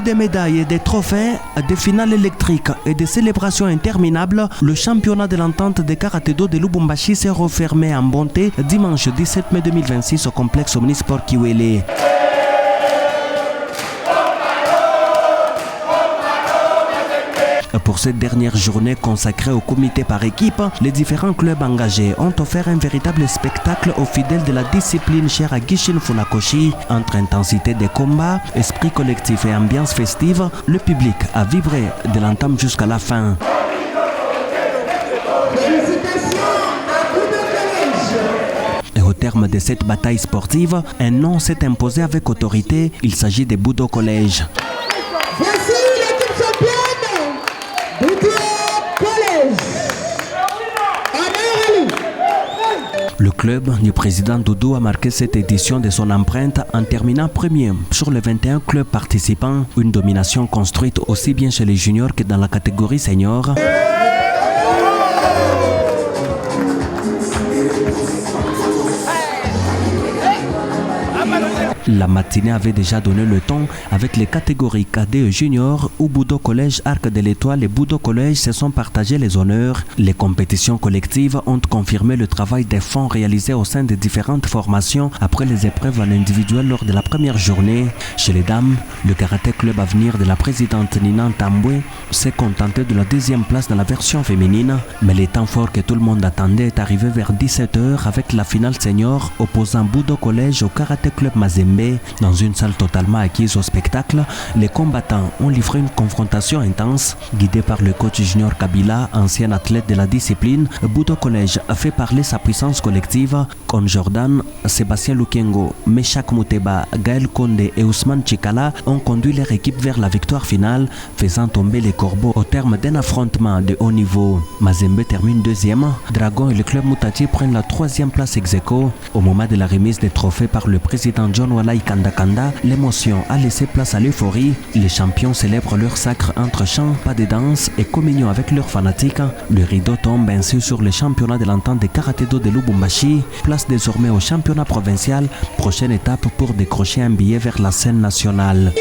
des médailles et des trophées, des finales électriques et des célébrations interminables, le championnat de l'entente de karaté-do de Lubumbashi s'est refermé en bonté dimanche 17 mai 2026 au complexe Omnisport Kiwele. Pour cette dernière journée consacrée au comité par équipe, les différents clubs engagés ont offert un véritable spectacle aux fidèles de la discipline chère à Gishin Funakoshi. Entre intensité des combats, esprit collectif et ambiance festive, le public a vibré de l'entame jusqu'à la fin. Et au terme de cette bataille sportive, un nom s'est imposé avec autorité, il s'agit des Budo College. Le club du président Doudou a marqué cette édition de son empreinte en terminant premier sur les 21 clubs participants, une domination construite aussi bien chez les juniors que dans la catégorie senior. La matinée avait déjà donné le ton avec les catégories cadets et juniors où Budo College, Arc de l'Étoile et Budo College se sont partagés les honneurs. Les compétitions collectives ont confirmé le travail des fonds réalisés au sein des différentes formations après les épreuves en individuel lors de la première journée. Chez les dames, le karaté club avenir de la présidente Nina Tambwe s'est contenté de la deuxième place dans la version féminine. Mais le temps fort que tout le monde attendait est arrivé vers 17h avec la finale senior opposant Budo College au karaté club Mazembe. Dans une salle totalement acquise au spectacle, les combattants ont livré une confrontation intense. Guidé par le coach Junior Kabila, ancien athlète de la discipline, Budo College a fait parler sa puissance collective. Con Jordan, Sébastien Lukengo, Meshak Mouteba, Gaël Konde et Ousmane Chikala ont conduit leur équipe vers la victoire finale, faisant tomber les corbeaux au terme d'un affrontement de haut niveau. Mazembe termine deuxième. Dragon et le club Moutati prennent la troisième place ex-aequo. Au moment de la remise des trophées par le président John Walai Kanda, l'émotion a laissé place à l'euphorie. Les champions célèbrent leur sacre entre chants, pas de danse et communion avec leurs fanatiques. Le rideau tombe ainsi sur le championnat de l'entente de karaté-do de Lubumbashi. Place désormais au championnat provincial. Prochaine étape pour décrocher un billet vers la scène nationale.